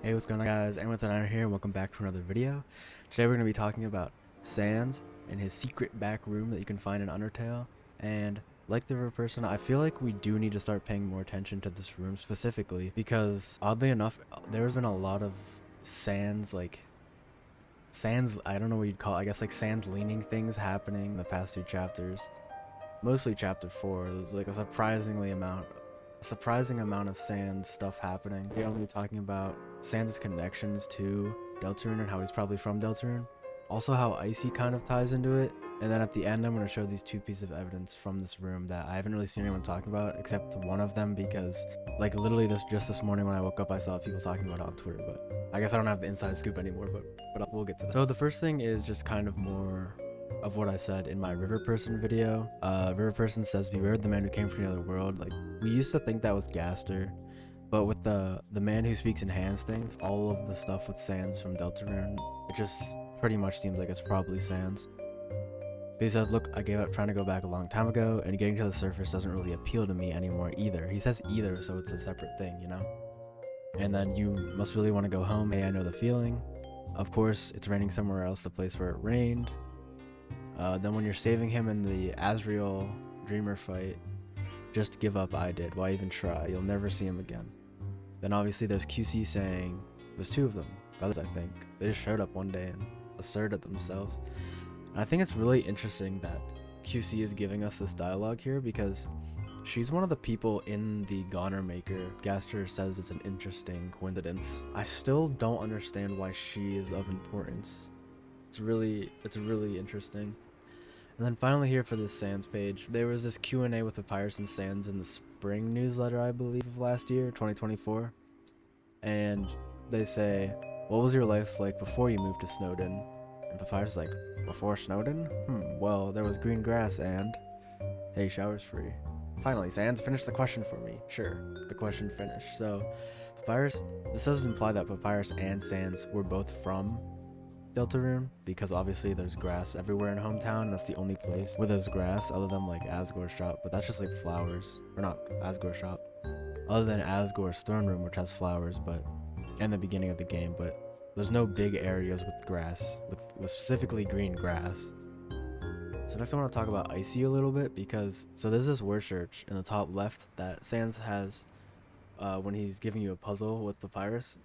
Hey, what's going on, guys? And with an here, welcome back to another video. Today we're going to be talking about Sans and his secret back room that you can find in Undertale. And like the river person, I feel like we do need to start paying more attention to this room specifically because oddly enough, there's been a lot of Sans, I don't know what you'd call it, I guess like Sans leaning things happening in the past two chapters. Mostly chapter 4, there's like a surprising amount of Sans stuff happening. We're only talking about Sans' connections to Deltarune and how he's probably from Deltarune. Also how Icy kind of ties into it. And then at the end, I'm going to show these two pieces of evidence from this room that I haven't really seen anyone talking about except one of them because like literally just this morning when I woke up, I saw people talking about it on Twitter, but I guess I don't have the inside scoop anymore, but we'll get to that. So the first thing is just kind of more of what I said in my river person video. River person says, beware the man who came from the other world. Like, we used to think that was Gaster, but with the man who speaks in hands things, all of the stuff with Sans from Deltarune, it just pretty much seems like it's probably Sans. But he says, look, I gave up trying to go back a long time ago, and getting to the surface doesn't really appeal to me anymore either. He says either, so it's a separate thing, you know? And then, you must really want to go home. Hey, I know the feeling. Of course, it's raining somewhere else, the place where it rained. Then when you're saving him in the Azrael Dreamer fight, just give up, I did. Why even try? You'll never see him again. Then obviously there's QC saying, there's two of them, brothers I think. They just showed up one day and asserted themselves. And I think it's really interesting that QC is giving us this dialogue here because she's one of the people in the Goner Maker. Gaster says it's an interesting coincidence. I still don't understand why she is of importance. It's really interesting. And then finally here for this Sans page, there was this Q&A with Papyrus and Sans in the spring newsletter, I believe, of last year, 2024. And they say, what was your life like before you moved to Snowden? And Papyrus is like, before Snowden? Well, there was green grass and, hey, shower's free. Finally, Sans, finish the question for me. Sure, the question finished. So, Papyrus, this doesn't imply that Papyrus and Sans were both from Deltarune, because obviously there's grass everywhere in hometown, and that's the only place where there's grass other than like Asgore's shop, but that's just like flowers, or not Asgore's shop, other than Asgore's throne room, which has flowers, but in the beginning of the game, but there's no big areas with grass, with specifically green grass. So next I want to talk about Icy a little bit, because so there's this word search in the top left that Sans has when he's giving you a puzzle with Papyrus,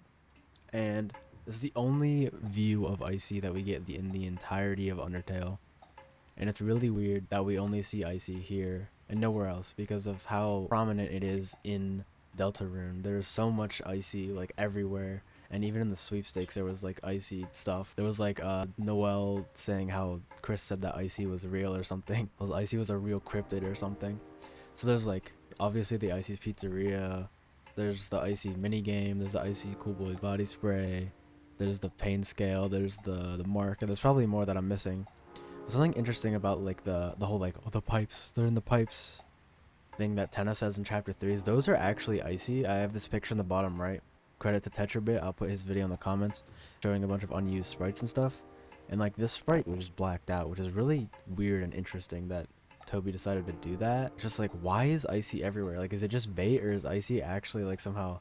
and this is the only view of Icy that we get in the entirety of Undertale. And it's really weird that we only see Icy here and nowhere else because of how prominent it is in Deltarune. There's so much Icy like everywhere. And even in the sweepstakes there was like Icy stuff. There was like Noelle saying how Chris said that Icy was real or something. Icy was a real cryptid or something. So there's like obviously the Icy's Pizzeria. There's the Icy minigame. There's the Icy Cool Boy body spray. There's the pain scale, there's the mark, and there's probably more that I'm missing. There's something interesting about like the whole like, oh, the pipes, they're in the pipes thing that Tenna says in chapter 3. Those are actually Icy. I have this picture in the bottom right. Credit to Tetrabit, I'll put his video in the comments showing a bunch of unused sprites and stuff. And like this sprite was blacked out, which is really weird and interesting that Toby decided to do that. Just like, why is Icy everywhere? Like, is it just bait, or is Icy actually like somehow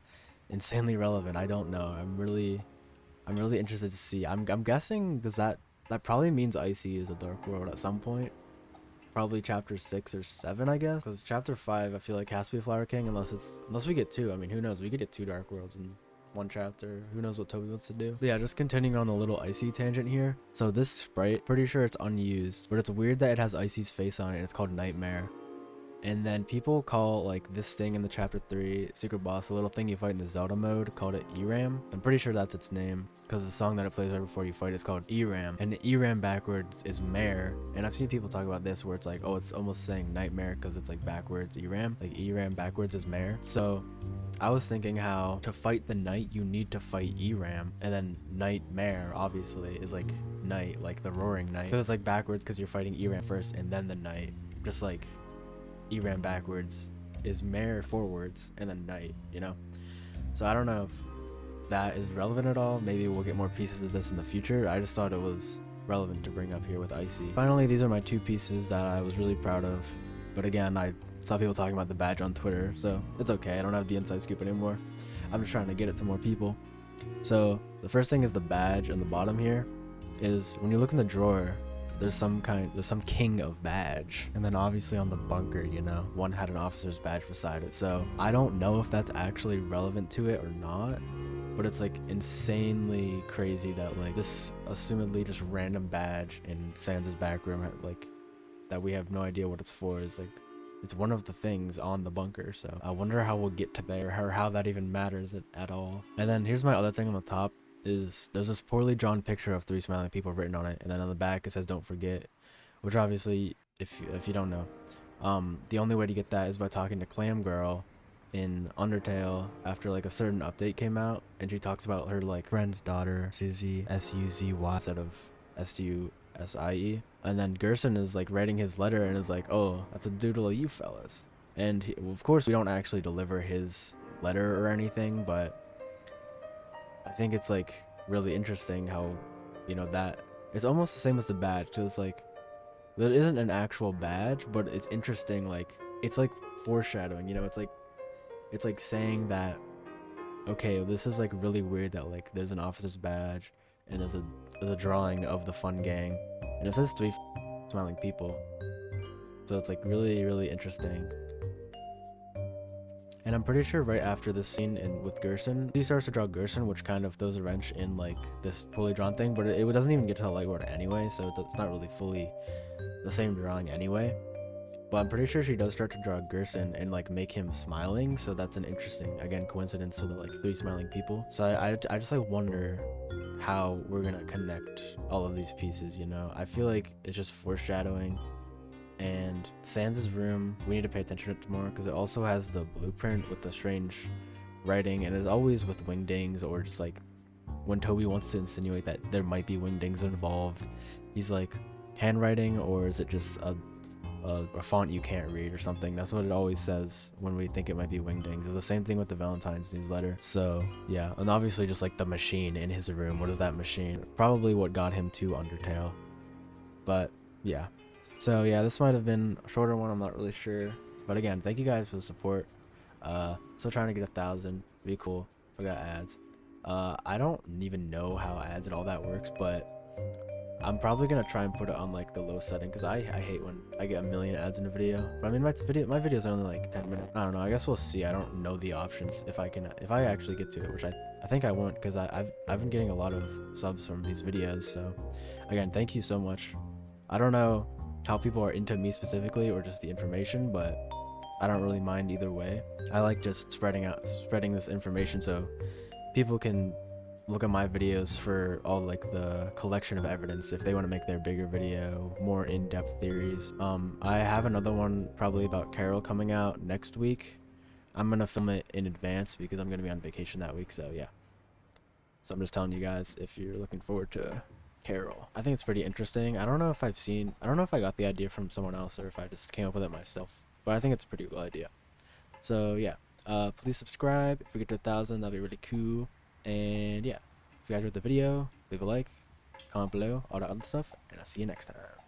insanely relevant? I don't know. I'm really interested to see. I'm guessing that probably means Icy is a dark world at some point. Probably chapter 6 or 7, I guess. Because chapter 5, I feel like has to be Flower King unless we get 2. I mean, who knows? We could get 2 dark worlds in one chapter. Who knows what Toby wants to do? But yeah, just continuing on the little Icy tangent here. So this sprite, pretty sure it's unused, but it's weird that it has Icy's face on it, and it's called Nightmare. And then people call like this thing in the chapter 3 secret boss, the little thing you fight in the Zelda mode, called it Eram. I'm pretty sure that's its name because the song that it plays right before you fight is called Eram, and Eram backwards is Mare. And I've seen people talk about this where it's like, oh, it's almost saying nightmare because it's like backwards Eram, like Eram backwards is Mare. So I was thinking how to fight the night you need to fight Eram, and then Nightmare obviously is like night, like the roaring night, because it's like backwards because you're fighting Eram first and then the night, just like Eram backwards is Mare forwards and then night, you know? So I don't know if that is relevant at all. Maybe we'll get more pieces of this in the future. I just thought it was relevant to bring up here with Icy. Finally, these are my 2 pieces that I was really proud of. But again, I saw people talking about the badge on Twitter, so it's okay. I don't have the inside scoop anymore. I'm just trying to get it to more people. So the first thing is the badge on the bottom here is when you look in the drawer, there's some king of badge, and then obviously on the bunker, you know, one had an officer's badge beside it. So I don't know if that's actually relevant to it or not, but it's like insanely crazy that like this assumedly just random badge in Sans' back room, like that we have no idea what it's for, is like it's one of the things on the bunker. So I wonder how we'll get to there, or how that even matters at all. And then here's my other thing on the top is there's this poorly drawn picture of 3 smiling people written on it, and then on the back it says don't forget, which obviously if you don't know, the only way to get that is by talking to Clam Girl in Undertale after like a certain update came out, and she talks about her like friend's daughter Suzy, Suzy instead of Stusie, and then Gerson is like writing his letter and is like, oh, that's a doodle of you fellas. And well, of course we don't actually deliver his letter or anything, but I think it's like really interesting how, you know, that it's almost the same as the badge, because like there isn't an actual badge, but it's interesting, like it's like foreshadowing, you know, it's like saying that, okay, this is like really weird that like there's an officer's badge and there's a drawing of the fun gang, and it says 3 smiling people, so it's like really interesting. And I'm pretty sure right after this scene with Gerson, he starts to draw Gerson, which kind of throws a wrench in like this poorly drawn thing, but it doesn't even get to the light order anyway, so it's not really fully the same drawing anyway. But I'm pretty sure she does start to draw Gerson and like make him smiling, so that's an interesting, again, coincidence to the like 3 smiling people. So I just like wonder how we're gonna connect all of these pieces, you know? I feel like it's just foreshadowing. And Sans' room, we need to pay attention to it more, because it also has the blueprint with the strange writing, and it's always with wingdings, or just like when Toby wants to insinuate that there might be wingdings involved, he's like, handwriting, or is it just a font you can't read or something? That's what it always says when we think it might be wingdings. It's the same thing with the Valentine's newsletter. So yeah, and obviously just like the machine in his room. What is that machine? Probably what got him to Undertale. But yeah. So yeah, this might have been a shorter one, I'm not really sure. But again, thank you guys for the support. Still trying to get 1,000. Be cool if I got ads. I don't even know how ads and all that works, but I'm probably gonna try and put it on like the low setting, because I hate when I get a million ads in a video. But I mean, my videos are only like 10 minutes. I don't know, I guess we'll see. I don't know the options if I actually get to it, which I think I won't, because I've been getting a lot of subs from these videos. So again, thank you so much. I don't know how people are into me specifically or just the information, but I don't really mind either way. I like just spreading this information so people can look at my videos for all like the collection of evidence if they want to make their bigger video, more in-depth theories. I have another one probably about Carol coming out next week. I'm gonna film it in advance because I'm gonna be on vacation that week, so yeah. So I'm just telling you guys if you're looking forward to Carol. I think it's pretty interesting. I don't know if I got the idea from someone else or if I just came up with it myself, but I think it's a pretty cool idea. So yeah, please subscribe. If we get to 1,000, that'd be really cool. And yeah, if you guys enjoyed the video, leave a like, comment below, all that other stuff, and I'll see you next time.